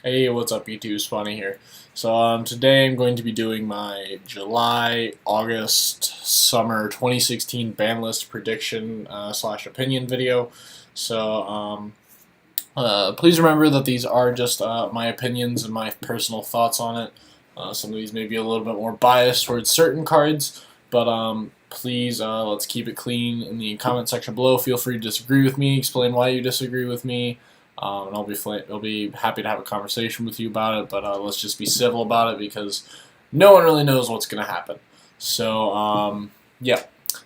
Hey, what's up, YouTube? Spawny here. So today I'm going to be doing my July, August, summer 2016 Banlist prediction slash opinion video. Please remember that these are just my opinions and my personal thoughts on it. Some of these may be a little bit more biased towards certain cards, but please let's keep it clean in the comment section below. Feel free to disagree with me, explain why you disagree with me. And I'll be happy to have a conversation with you about it, but let's just be civil about it because no one really knows what's going to happen. Yeah.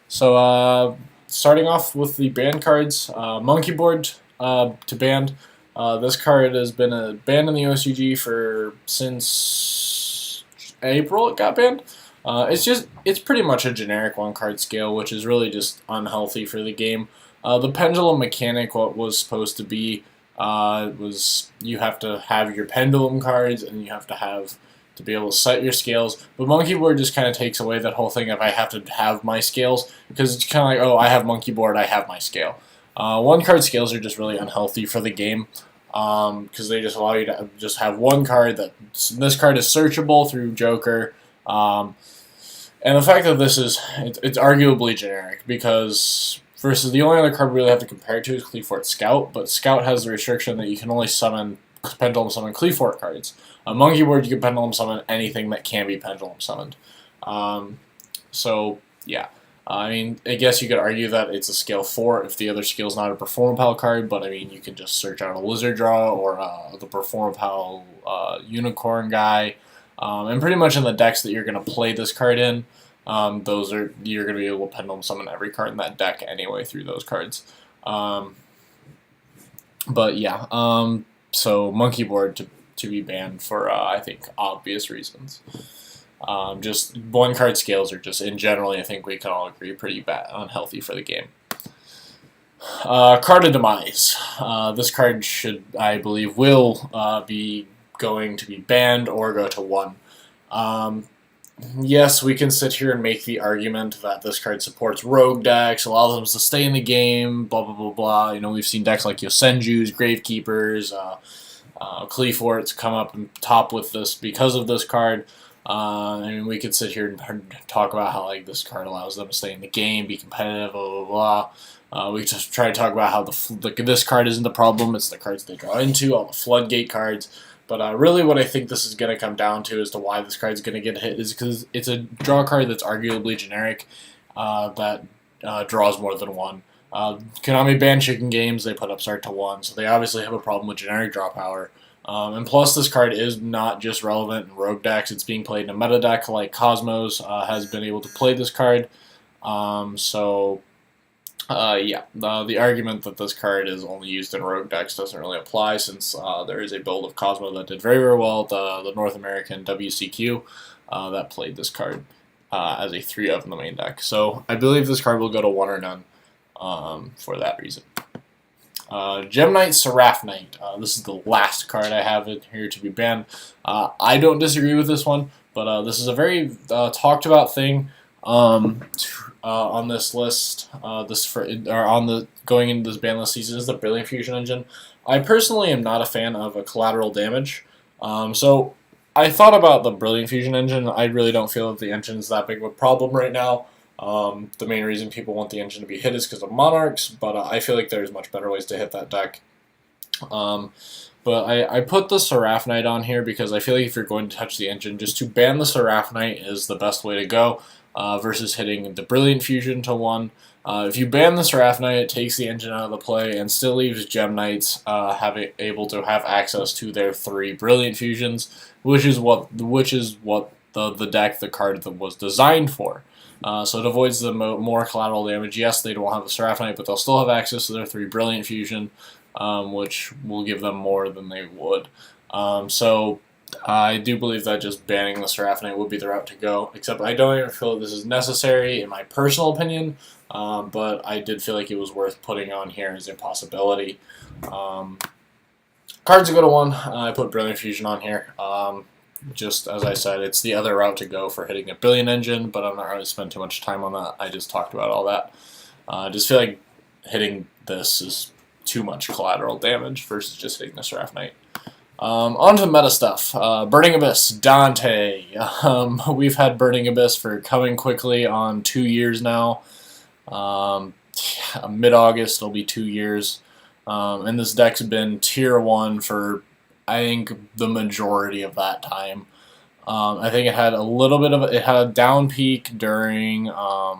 Starting off with the banned cards, Monkey Board to banned. This card has been banned in the OCG since April. It got banned. It's pretty much a generic one card scale, which is really just unhealthy for the game. The pendulum mechanic, what was supposed to be, was you have to have your pendulum cards and you have to be able to set your scales. But Monkey Board just kind of takes away that whole thing of I have to have my scales, because it's kind of like, oh, I have Monkey Board, I have my scale. One card scales are just really unhealthy for the game, because they just allow you to just have one card this card is searchable through Joker. And the fact that it's arguably generic, because versus the only other card we really have to compare it to is Cleefort Scout, but Scout has the restriction that you can only pendulum summon Cleefort cards. On Monkey Board, you can pendulum summon anything that can be pendulum summoned. Yeah. I mean, I guess you could argue that it's a scale 4 if the other scale is not a Performapal card, but I mean, you can just search out a Lizard Draw or the Performapal Unicorn guy. And pretty much in the decks that you're going to play this card in, you're going to be able to pendulum summon every card in that deck anyway through those cards. So Monkey Board to be banned for I think obvious reasons. Just one card scales are just in generally, I think we can all agree, pretty bad, unhealthy for the game. Card of Demise. This card I believe, will be going to be banned or go to 1. Yes, we can sit here and make the argument that this card supports rogue decks, allows them to stay in the game, blah, blah, blah, blah. You know, we've seen decks like Yosenju's, Gravekeepers, Cleeforts come up and top with this because of this card. I mean, we could sit here and talk about how this card allows them to stay in the game, be competitive, blah, blah, blah. We just try to talk about how this card isn't the problem, it's the cards they draw into, all the floodgate cards. But really what I think this is going to come down to as to why this card's going to get hit is because it's a draw card that's arguably generic, that draws more than 1. Konami banned Chicken Games, they put Upstart to 1, so they obviously have a problem with generic draw power. And plus this card is not just relevant in rogue decks, it's being played in a meta deck like Cosmos has been able to play this card. The argument that this card is only used in rogue decks doesn't really apply, since there is a build of Cosmo that did very, very well, the North American WCQ, that played this card as a 3-of in the main deck. So I believe this card will go to 1 or none for that reason. Gem Knight, Seraph Knight. This is the last card I have in here to be banned. I don't disagree with this one, but this is a very talked about thing on this list. Going into this ban list season is the Brilliant Fusion engine. I personally am not a fan of a collateral damage. So I thought about the Brilliant Fusion engine. I really don't feel that the engine is that big of a problem right now. The main reason people want the engine to be hit is because of Monarchs, but I feel like there's much better ways to hit that deck. But I put the Seraph Knight on here because I feel like if you're going to touch the engine, just to ban the Seraph Knight is the best way to go, versus hitting the Brilliant Fusion to 1. If you ban the Seraph Knight, it takes the engine out of the play and still leaves Gem Knights able to have access to their 3 Brilliant Fusions, which is what the deck the card that was designed for. So it avoids the more collateral damage. Yes, they don't have the Seraph Knight, but they'll still have access to their 3 Brilliant Fusion, which will give them more than they would. So I do believe that just banning the Seraph Knight would be the route to go, except I don't even feel that this is necessary in my personal opinion, but I did feel like it was worth putting on here as a possibility. Cards to go to 1, I put Brilliant Fusion on here. Just as I said, it's the other route to go for hitting a Brilliant engine, but I'm not going to spend too much time on that. I just talked about all that. I just feel like hitting this is too much collateral damage versus just hitting the Seraph Knight. On to the meta stuff. Burning Abyss, Dante. We've had Burning Abyss for coming quickly on 2 years now. Mid-August, it'll be 2 years. And this deck's been tier 1 for, I think, the majority of that time. I think it had a little bit of it had a down peak during the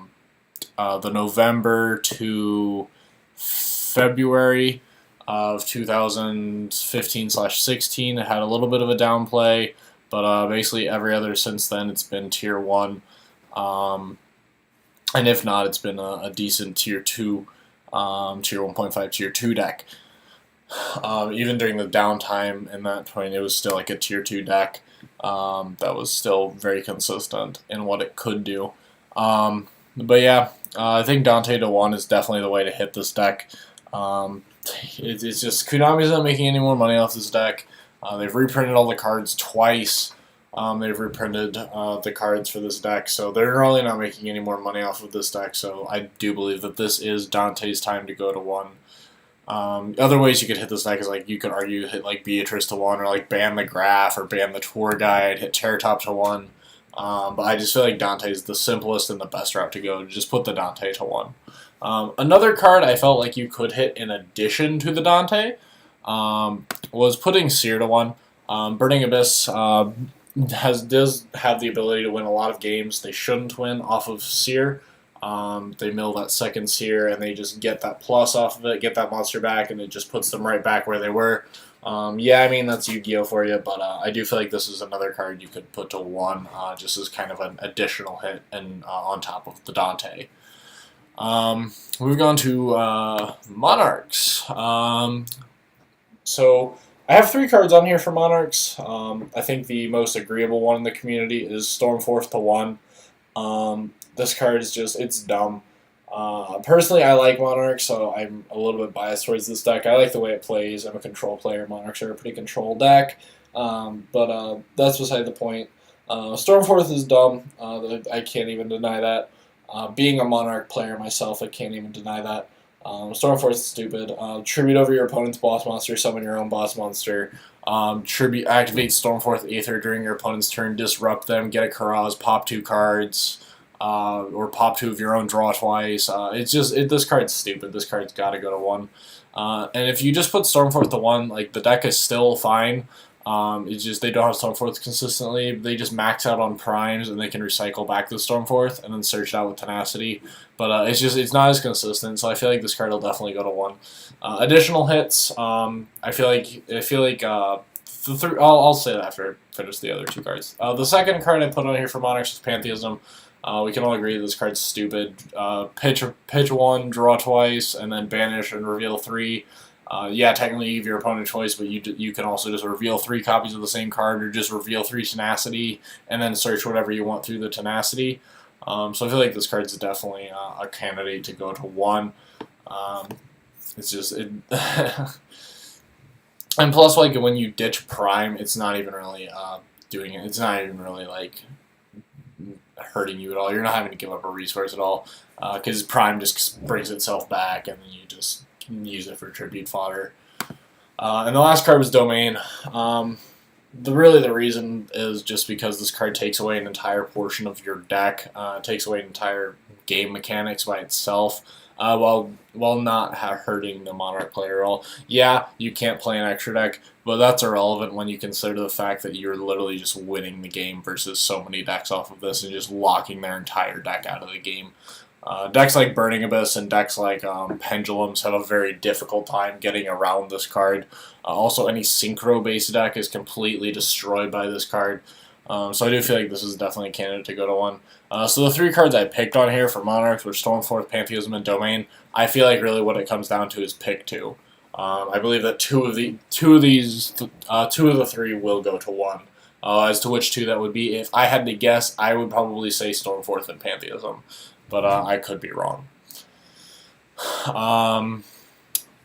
November to February of 2015/16. It had a little bit of a downplay, but basically every other since then it's been tier 1. And if not, it's been a decent tier 2, tier 1.5, tier 2 deck. Even during the downtime in that point, it was still like a tier 2 deck that was still very consistent in what it could do. But yeah, I think Dante to 1 is definitely the way to hit this deck. It's just Konami's not making any more money off this deck. They've reprinted all the cards twice. They've reprinted the cards for this deck, so they're really not making any more money off of this deck. So I do believe that this is Dante's time to go to 1. Other ways you could hit this deck is like you could argue hit like Beatrice to 1, or like ban the Graph or ban the Tour Guide, hit Terror Top to 1. But I just feel like Dante is the simplest and the best route to go. Just put the Dante to 1. Another card I felt like you could hit in addition to the Dante was putting Seer to 1. Burning Abyss does have the ability to win a lot of games they shouldn't win off of Seer. They mill that second Seer and they just get that plus off of it, get that monster back, and it just puts them right back where they were. Yeah, I mean, that's Yu-Gi-Oh for you, but I do feel like this is another card you could put to 1 just as kind of an additional hit and on top of the Dante. We've gone to Monarchs. So I have 3 cards on here for Monarchs. I think the most agreeable one in the community is Stormforth to 1. This card is just, it's dumb. Personally, I like Monarchs, so I'm a little bit biased towards this deck. I like the way it plays. I'm a control player. Monarchs are a pretty control deck, but that's beside the point. Stormforth is dumb. I can't even deny that. Being a Monarch player myself, I can't even deny that. Stormforth is stupid. Tribute over your opponent's boss monster, summon your own boss monster. Activate Stormforth Aether during your opponent's turn, disrupt them, get a Karaz, pop 2 cards, or pop 2 of your own, draw twice. This card's stupid. This card's got to go to 1. And if you just put Stormforth to 1, like the deck is still fine. It's just they don't have Stormforth consistently. They just max out on primes and they can recycle back the Stormforth and then search it out with Tenacity. But it's not as consistent. So I feel like this card will definitely go to 1. Additional hits. I feel like the 3. I'll say that after I finish the other 2 cards. The second card I put on here for Monarchs is Pantheism. We can all agree that this card's stupid. Pitch 1, draw twice, and then banish and reveal 3. Yeah, technically you give your opponent a choice, but you can also just reveal 3 copies of the same card, or just reveal 3 Tenacity, and then search whatever you want through the Tenacity. So I feel like this card's definitely a candidate to go to 1. It's just... and plus, like, when you ditch Prime, it's not even really doing it. It's not even really, like, hurting you at all. You're not having to give up a resource at all, because Prime just brings itself back, and then you just use it for tribute fodder. And the last card was Domain. The reason is just because this card takes away an entire portion of your deck. It takes away entire game mechanics by itself, while not hurting the Monarch player at all. Yeah, you can't play an extra deck, but that's irrelevant when you consider the fact that you're literally just winning the game versus so many decks off of this and just locking their entire deck out of the game. Decks like Burning Abyss and decks like Pendulums have a very difficult time getting around this card. Also, any Synchro-based deck is completely destroyed by this card. So I do feel like this is definitely a candidate to go to 1. So the 3 cards I picked on here for Monarchs were Stormforth, Pantheism, and Domain. I feel like really what it comes down to is pick 2. I believe that two of the 3 will go to 1. As to which 2 that would be, if I had to guess, I would probably say Stormforth and Pantheism. But I could be wrong. On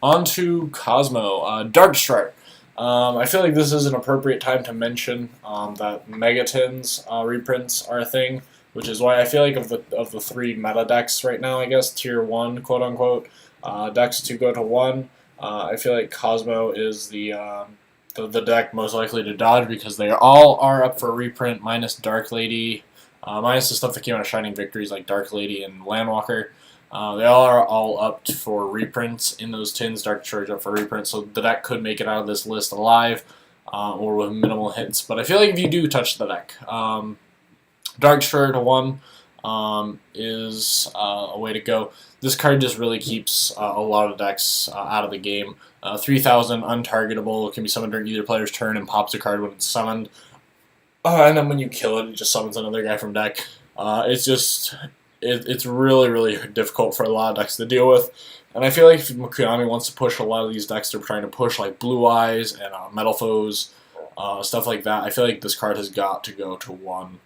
to Cosmo. Darkstrike. I feel like this is an appropriate time to mention that Megatins reprints are a thing, which is why I feel like of the 3 meta decks right now, I guess, tier 1, quote-unquote, decks to go to 1, I feel like Cosmo is the the deck most likely to dodge because they all are up for a reprint, minus Dark Lady, minus the stuff that came out of Shining Victories like Dark Lady and Landwalker. They are all up for reprints in those tins. Dark Destroyer's up for reprint, so the deck could make it out of this list alive or with minimal hits. But I feel like if you do touch the deck, Dark Destroyer to 1 is a way to go. This card just really keeps a lot of decks out of the game. 3,000, untargetable, can be summoned during either player's turn and pops a card when it's summoned. And then when you kill it, it just summons another guy from deck. It's really, really difficult for a lot of decks to deal with. And I feel like if Konami wants to push a lot of these decks, they're trying to push like Blue Eyes and Metal Foes, stuff like that. I feel like this card has got to go to 1.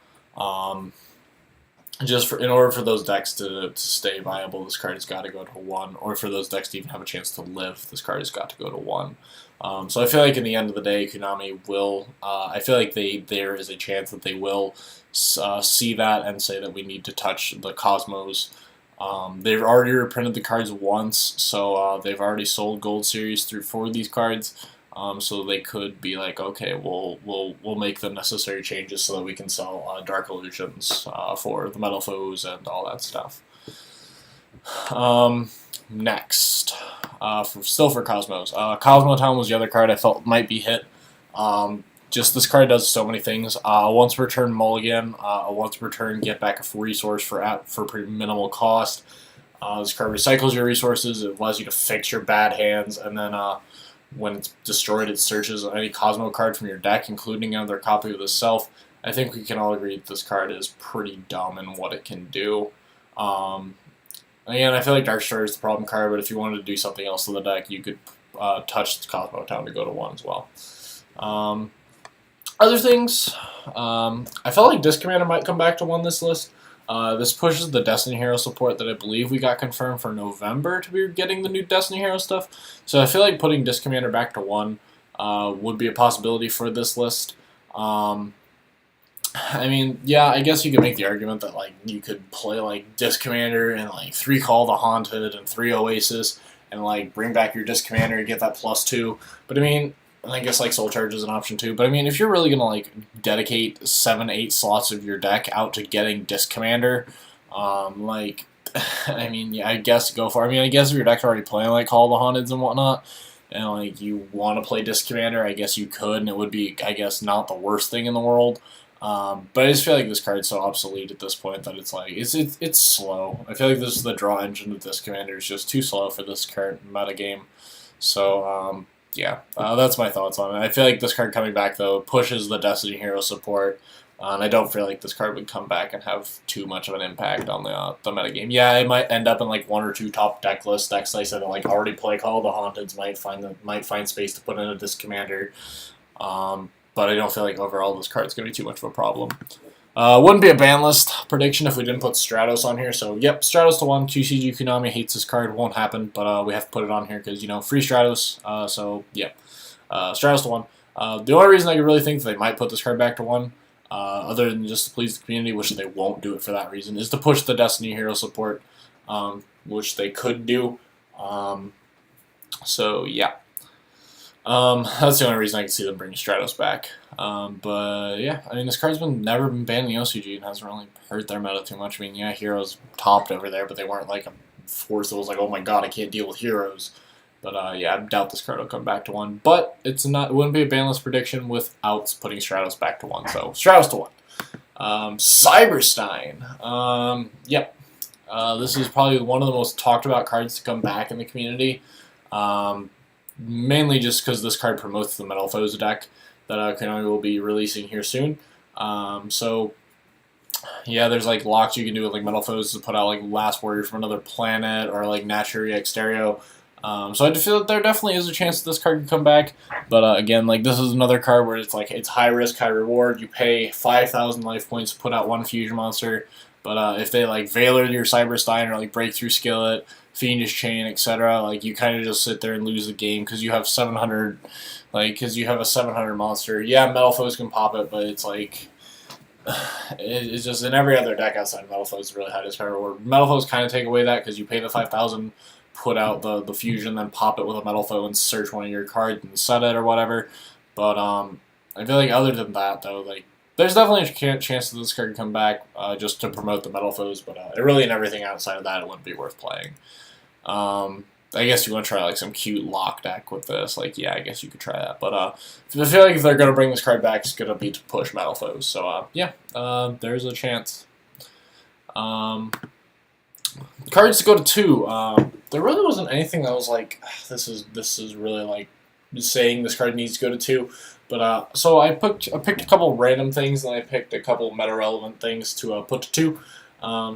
In order for those decks to stay viable, this card has got to go to 1. Or for those decks to even have a chance to live, this card has got to go to 1. So I feel like in the end of the day, Konami will. I feel like there is a chance that they will see that and say that we need to touch the Cosmos. They've already reprinted the cards once, so they've already sold Gold Series for these cards. So they could be like, okay, we'll make the necessary changes so that we can sell Dark Illusions for the Metal Foes and all that stuff. Next, still for Cosmos. Cosmotown was the other card I felt might be hit. Just this card does so many things. Once per turn mulligan, once per turn get back a resource for pretty minimal cost. This card recycles your resources. It allows you to fix your bad hands, and then when it's destroyed, it searches any Cosmo card from your deck, including another copy of itself. I think we can all agree that this card is pretty dumb in what it can do. Again, I feel like Dark Destroyer is the problem card, but if you wanted to do something else to the deck, you could touch Cosmotown to go to 1 as well. Other things, I felt like Disc Commander might come back to 1 this list. This pushes the Destiny Hero support that I believe we got confirmed for November to be getting the new Destiny Hero stuff. So I feel like putting Disc Commander back to 1 would be a possibility for this list. I mean, yeah, I guess you could make the argument that like you could play like Disc Commander and like 3 Call the Haunted and 3 Oasis and like bring back your Disc Commander and get that +2. But I mean, I guess like Soul Charge is an option too. But I mean, if you're really gonna like dedicate 7-8 slots of your deck out to getting Disc Commander, like, I mean, yeah, I guess go for it. I mean, I guess if your deck's already playing like Call the Haunteds and whatnot, and like you want to play Disc Commander, I guess you could, and it would be, I guess, not the worst thing in the world. But I just feel like this card's so obsolete at this point that it's like it's slow. I feel like this is the draw engine of Disc Commander is just too slow for this current metagame. So yeah, that's my thoughts on it. I feel like this card coming back though pushes the Destiny Hero support, and I don't feel like this card would come back and have too much of an impact on the metagame. Yeah, it might end up in like 1 or 2 top deck lists. Decks like I said that like already play Call of the Haunteds might find space to put in a Disc Commander. But I don't feel like overall this card's going to be too much of a problem. Wouldn't be a ban list prediction if we didn't put Stratos on here. So, yep, Stratos to 1. QCG Konami hates this card. Won't happen, but we have to put it on here because, you know, free Stratos. So, yeah, Stratos to 1. The only reason I could really think that they might put this card back to 1, other than just to please the community, which they won't do it for that reason, is to push the Destiny Hero support, which they could do. So, yeah. That's the only reason I can see them bringing Stratos back. But yeah, I mean, this card's never been banned in the OCG and hasn't really hurt their meta too much. I mean, yeah, Heroes topped over there, but they weren't like a force that was like, oh my god, I can't deal with Heroes. But yeah, I doubt this card will come back to 1. But it wouldn't be a banlist prediction without putting Stratos back to 1. So Stratos to 1. Cyberstein. Yep. This is probably one of the most talked about cards to come back in the community. Mainly just because this card promotes the Metal Foes deck that Konami will be releasing here soon. So, yeah, there's like locks you can do with like Metal Foes to put out like Last Warrior from Another Planet or like Natural Exterio. So I feel that there definitely is a chance that this card could come back. But again, like this is another card where it's like it's high risk, high reward. You pay 5,000 life points to put out 1 fusion monster. But if they like Valor your Cyberstein or like Breakthrough Skillet, Fiendish Chain, etc., like you kind of just sit there and lose the game because you have 700, like because you have a 700 monster. Yeah, Metal Foes can pop it, but it's like it's just in every other deck outside of Metal Foes is really high risk, high reward. Metal Foes kind of take away that because you pay the 5,000, put out the fusion, then pop it with a Metal Foe and search one of your cards and set it or whatever. But I feel like other than that, though, like there's definitely a chance that this card can come back just to promote the metal foes. But really, and everything outside of that, it wouldn't be worth playing. I guess you want to try like some cute lock deck with this. Like, yeah, I guess you could try that. But I feel like if they're gonna bring this card back, it's gonna be to push metal foes. So yeah, there's a chance. Cards to go to 2. There really wasn't anything that was like this is really like saying this card needs to go to 2. But so I picked a couple random things, and I picked a couple meta relevant things to put to 2.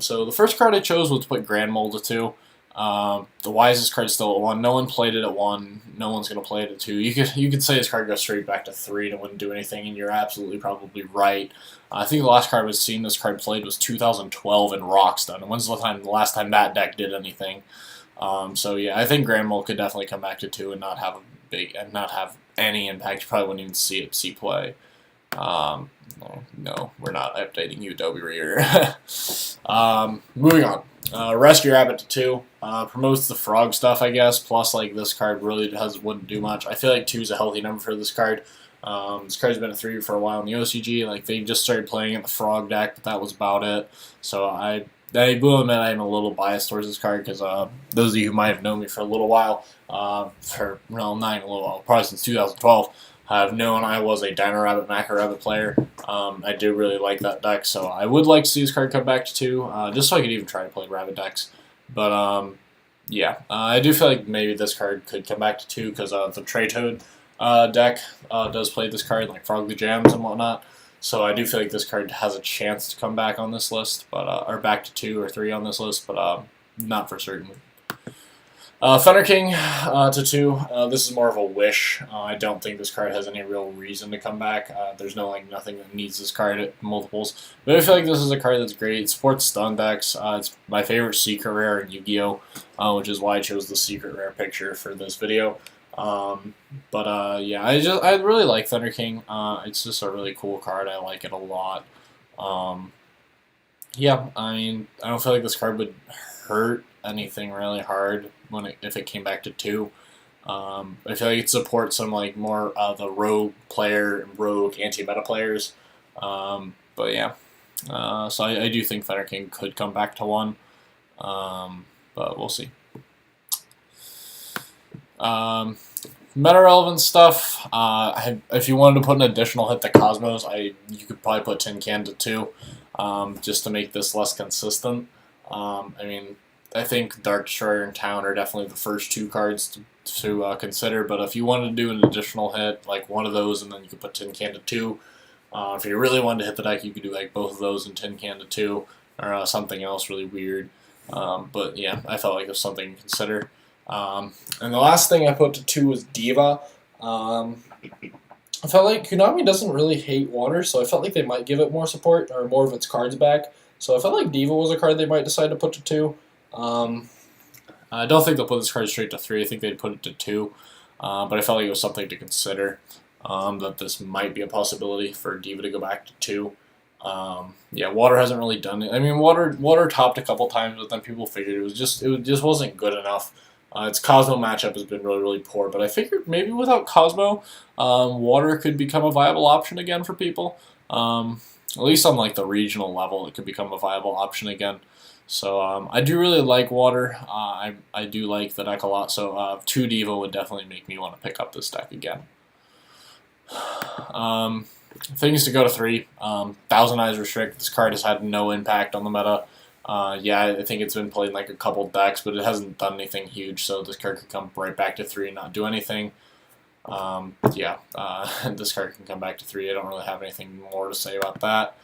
So the first card I chose was to put Grand Mole to 2. The wisest card is still at 1. No one played it at 1. No one's gonna play it at 2. You could say this card goes straight back to 3 and it wouldn't do anything, and you're absolutely probably right. I think the last card I've seen this card played was 2012 in Rockstone. And when's the last time that deck did anything? So yeah, I think Grand Mole could definitely come back to 2 and not have any impact. You probably wouldn't even see play. No, we're not updating you, Adobe Reader. Moving on. Rescue Rabbit to 2. Promotes the frog stuff, I guess. Plus, like, this card really wouldn't do much. I feel like 2 is a healthy number for this card. This card's been a 3 for a while in the OCG. Like, they just started playing in the frog deck, but that was about it. So I will admit I'm a little biased towards this card because those of you who might have known me for a little while, not a little while, probably since 2012, have known I was a Dino Rabbit, Macro Rabbit player. I do really like that deck, so I would like to see this card come back to 2, just so I could even try to play Rabbit decks. But yeah, I do feel like maybe this card could come back to 2 because the Trey Toad deck does play this card, like Frog the Jams and whatnot. So I do feel like this card has a chance to come back on this list, but or back to 2 or 3 on this list, but not for certain. Thunder King to 2. This is more of a wish. I don't think this card has any real reason to come back. There's nothing that needs this card at multiples. But I feel like this is a card that's great. It supports stun decks. It's my favorite secret rare in Yu-Gi-Oh, which is why I chose the secret rare picture for this video. Yeah, I really like Thunder King. It's just a really cool card. I like it a lot. Yeah, I mean, I don't feel like this card would hurt anything really hard if it came back to 2. I feel like it supports some like more the rogue anti-meta players. But yeah, so I do think Thunder King could come back to 1, but we'll see. Meta relevant stuff. If you wanted to put an additional hit to Cosmos, you could probably put Tin Can to 2, just to make this less consistent. I mean, I think Dark Destroyer and Town are definitely the first 2 cards to consider. But if you wanted to do an additional hit, like one of those, and then you could put Tin Can to 2. If you really wanted to hit the deck, you could do like both of those and Tin Can to 2, or something else really weird. But yeah, I felt like it was something to consider. And the last thing I put to 2 was Diva. I felt like Konami doesn't really hate water, so I felt like they might give it more support, or more of its cards back. So I felt like Diva was a card they might decide to put to 2. I don't think they'll put this card straight to 3. I think they'd put it to 2. But I felt like it was something to consider, that this might be a possibility for Diva to go back to 2. Yeah, Water hasn't really done it. I mean, Water topped a couple times, but then people figured it just wasn't good enough. Its Cosmo matchup has been really poor, but I figured maybe without Cosmo, Water could become a viable option again for people. At least on like the regional level, it could become a viable option again. So I do really like Water. I do like the deck a lot. So 2 Diva would definitely make me want to pick up this deck again. Things to go to 3. Thousand Eyes Restrict. This card has had no impact on the meta. Yeah, I think it's been played in like a couple decks, but it hasn't done anything huge, so this card could come right back to 3 and not do anything. Yeah, this card can come back to 3. I don't really have anything more to say about that.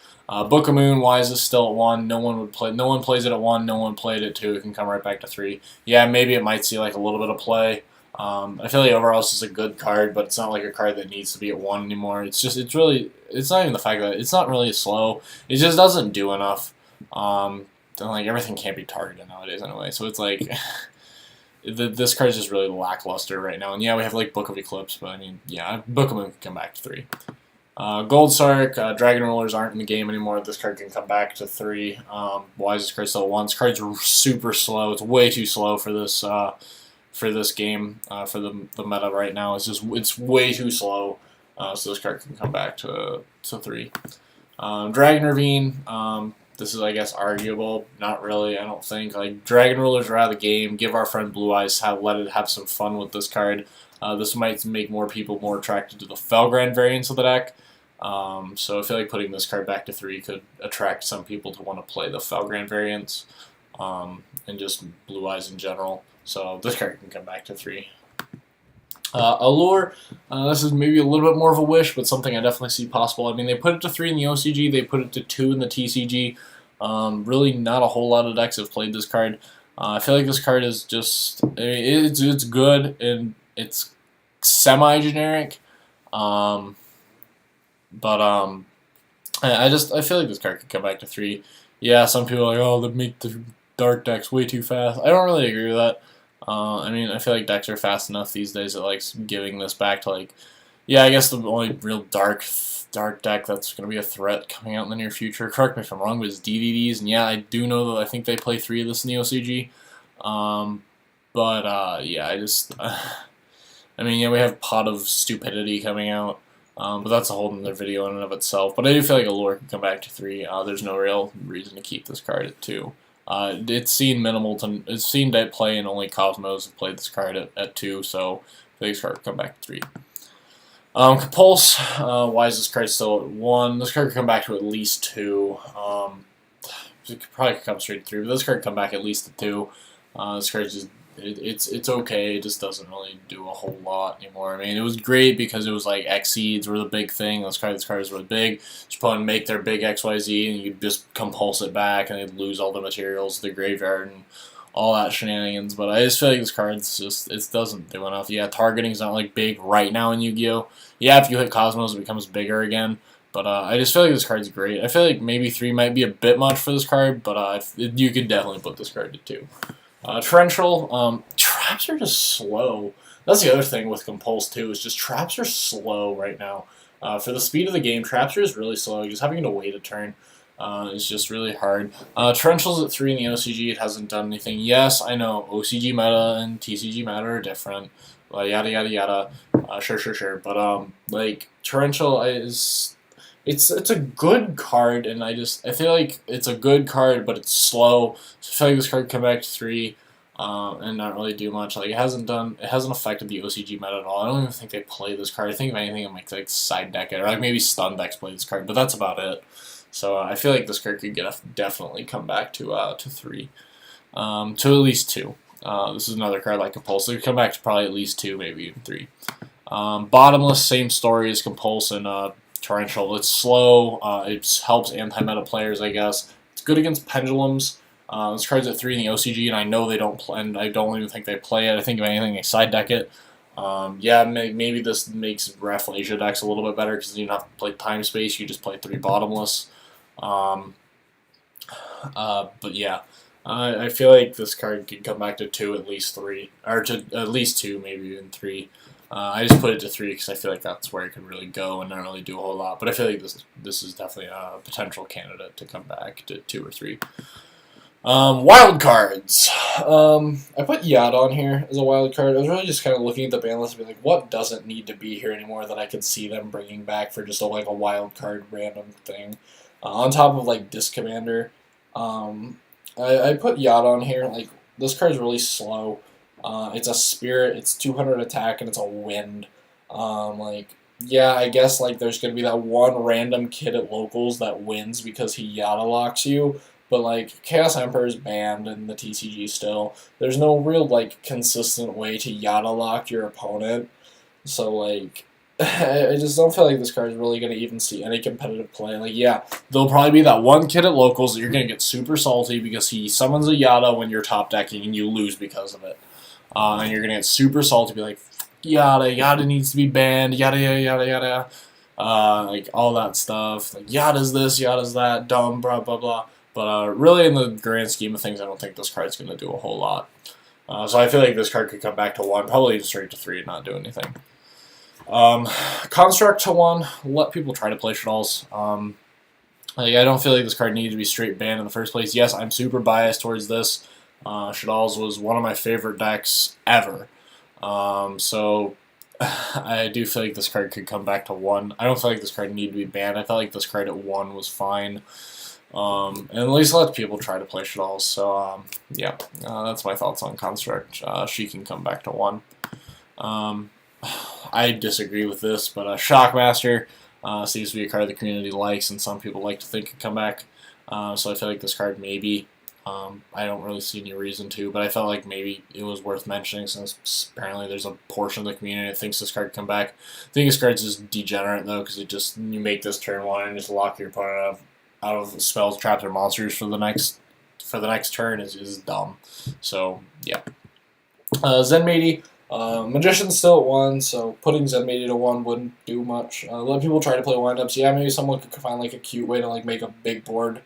Book of Moon, Wise is still at 1. No one plays it at 1. No one played it 2. It can come right back to 3. Yeah, maybe it might see like a little bit of play. I feel like overall this is a good card, but it's not like a card that needs to be at 1 anymore. It's not even the fact that it's not really slow. It just doesn't do enough. Like everything can't be targeted nowadays anyway. So it's like this card is just really lackluster right now. And yeah, we have like Book of Eclipse, but I mean, yeah, Book of Moon can come back to 3. Gold Sark, Dragon Rollers aren't in the game anymore. This card can come back to 3. Wisest card still at 1. This card's super slow. It's way too slow for this game, for the meta right now. It's way too slow. So this card can come back to 3. Dragon Ravine. This is, I guess, arguable. Not really, I don't think. Like, Dragon Rulers are out of the game. Give our friend Blue Eyes let it have some fun with this card. This might make more people more attracted to the Felgrand variants of the deck. So I feel like putting this card back to 3 could attract some people to want to play the Felgrand variants, and just Blue Eyes in general. So this card can come back to 3. Allure, this is maybe a little bit more of a wish, but something I definitely see possible. I mean, they put it to 3 in the OCG, they put it to 2 in the TCG. Really not a whole lot of decks have played this card. I feel like this card is just, I mean, it's good, and it's semi-generic. I feel like this card could come back to 3. Yeah, some people are like, oh, they make the dark decks way too fast. I don't really agree with that. I mean, I feel like decks are fast enough these days that, like, giving this back to, like, yeah, I guess the only real dark deck that's going to be a threat coming out in the near future, correct me if I'm wrong, but is DVDs, and yeah, I do know that I think they play 3 of this in the OCG. Yeah, I mean, yeah, we have Pot of Stupidity coming out, but that's a whole other video in and of itself. But I do feel like Allure can come back to 3. There's no real reason to keep this card at 2. It's seen that play, and only Cosmos have played this card at 2, so I think this card can come back to 3. Compulse, why is this card still at 1? This card could come back to at least 2. It could probably come straight to 3, but this card could come back at least to 2. This card just, it's okay, it just doesn't really do a whole lot anymore. I mean, it was great because it was like Xseeds were the big thing. This card was really big. Just probably make their big XYZ, and you'd just compulse it back, and they'd lose all the materials to the graveyard and all that shenanigans. But I just feel like this card it doesn't do enough. Yeah, targeting's not like big right now in Yu-Gi-Oh! Yeah, if you hit Cosmos, it becomes bigger again. But I just feel like this card's great. I feel like maybe 3 might be a bit much for this card, but you can definitely put this card to 2. Torrential, traps are just slow. That's the other thing with Compulse too, is just traps are slow right now. For the speed of the game, traps are just really slow. Just having to wait a turn is just really hard. Torrential's at 3 in the OCG, it hasn't done anything. Yes, I know, OCG meta and TCG meta are different. Yada yada yada. Sure. But like, Torrential is... It's a good card, and I feel like it's a good card, but it's slow. So I feel like this card can come back to 3, and not really do much. Like, it hasn't affected the OCG meta at all. I don't even think they play this card. I think if anything, it might like side deck it, or like maybe stun decks play this card, but that's about it. So I feel like this card could definitely come back to 3, to at least 2. This is another card like Compulse. It could come back to probably at least 2, maybe even 3. Bottomless, same story as Compulse and Torrential. It's slow. It helps anti-meta players, I guess. It's good against pendulums. This card's at 3 in the OCG, and I know they don't play, and I don't even think they play it. I think if anything, they side deck it. Yeah, maybe this makes Rafflesia decks a little bit better because you don't have to play Time Space. You just play 3 Bottomless. But yeah, I feel like this card could come back to 2, at least 3, or to at least 2, maybe even 3. I just put it to 3 because I feel like that's where it could really go and not really do a whole lot. But I feel like this is definitely a potential candidate to come back to 2 or 3. Wild cards. I put Yada on here as a wild card. I was really just kind of looking at the ban list and being like, what doesn't need to be here anymore that I could see them bringing back for just a wild card random thing. On top of like Disc Commander, I put Yada on here. Like, this card's really slow. It's a spirit, it's 200 attack, and it's a wind. Yeah, I guess like there's gonna be that one random kid at locals that wins because he Yada locks you, but like Chaos Emperor's banned in the TCG still. There's no real like consistent way to Yada lock your opponent. So like I just don't feel like this card is really gonna even see any competitive play. Like, yeah, there'll probably be that one kid at locals that you're gonna get super salty because he summons a Yada when you're top decking and you lose because of it. And you're going to get super salty, be like, Yada needs to be banned, yada, like, all that stuff. Like, Yada's this, Yada's that, dumb, blah, blah, blah. But really, in the grand scheme of things, I don't think this card's going to do a whole lot. So I feel like this card could come back to 1, probably even straight to 3 and not do anything. Construct to 1, let people try to play Shaddolls. Like, I don't feel like this card needed to be straight banned in the first place. Yes, I'm super biased towards this. Shaddolls was one of my favorite decks ever. So I do feel like this card could come back to 1. I don't feel like this card needed to be banned. I felt like this card at 1 was fine. And at least let people try to play Shaddolls. So, yeah, that's my thoughts on Construct. She can come back to 1. I disagree with this, but Shockmaster seems to be a card the community likes, and some people like to think could come back. So I feel like this card maybe. I don't really see any reason to, but I felt like maybe it was worth mentioning since apparently there's a portion of the community that thinks this card can come back. I think this card's just degenerate though, because you make this turn 1 and just lock your opponent out of spells, traps, or monsters for the next turn is dumb. So yeah, Zenmaity. Magician's still at 1, so putting Zenmaity to 1 wouldn't do much. Let people try to play windups. Yeah, maybe someone could find like a cute way to like make a big board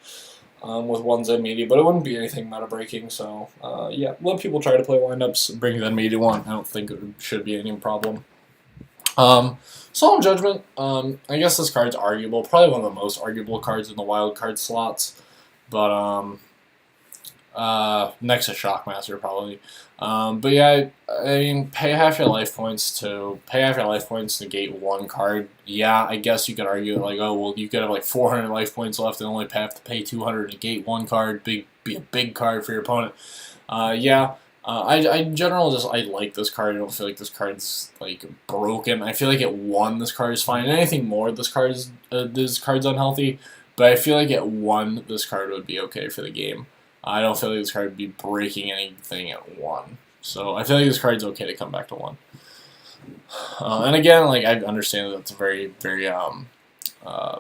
with 1 Zenmaity, but it wouldn't be anything meta breaking. So yeah, let people try to play windups. Bring Zenmaity to 1. I don't think it should be any problem. Solemn Judgment. I guess this card's arguable. Probably one of the most arguable cards in the wild card slots, but next to Shockmaster probably. But yeah, I mean, pay half your life points to negate 1 card. Yeah, I guess you could argue like, oh well, you could have like 400 life points left and only have to pay 200 to negate 1 card. Be a big card for your opponent. Yeah. I in general I like this card. I don't feel like this card's like broken. I feel like at 1 this card is fine. And anything more this card's unhealthy. But I feel like at 1 this card would be okay for the game. I don't feel like this card would be breaking anything at 1. So I feel like this card's okay to come back to 1. And again, like I understand that it's a very,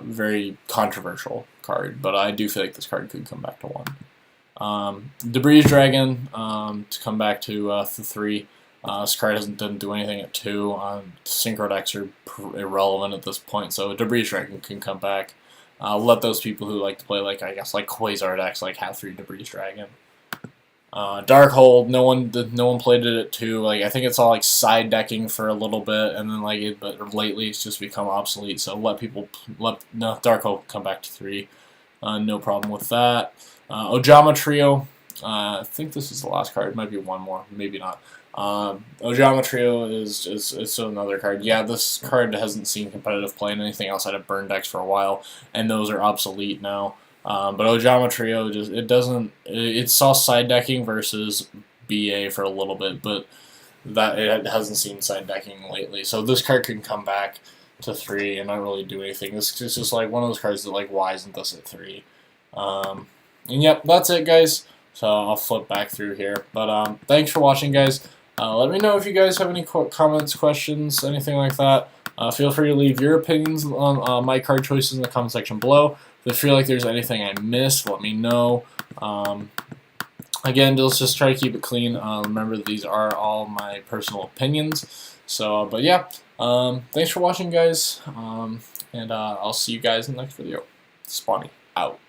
very controversial card, but I do feel like this card could come back to 1. Debris Dragon to come back to 3. This card doesn't do anything at 2. Synchro decks are irrelevant at this point, so Debris Dragon can come back. Let those people who like to play like Quasar decks like have 3 Debris Dragon. Darkhold, no one played it at 2. Like I think it's all like side decking for a little bit, and then but lately it's just become obsolete. So let Darkhold come back to 3. No problem with that. Ojama Trio. I think this is the last card. It might be one more, maybe not. Ojama Trio is another card. Yeah, this card hasn't seen competitive play in anything outside of burn decks for a while, and those are obsolete now. But Ojama Trio it saw side decking versus BA for a little bit, but it hasn't seen side decking lately. So this card can come back to 3 and not really do anything. This is just like one of those cards that like why isn't this at 3? And yep, that's it, guys. So I'll flip back through here. But thanks for watching, guys. Let me know if you guys have any comments, questions, anything like that. Feel free to leave your opinions on my card choices in the comment section below. If you feel like there's anything I missed, let me know. Again, let's just try to keep it clean. Remember, these are all my personal opinions. So, but yeah, thanks for watching, guys. And I'll see you guys in the next video. Spawny, out.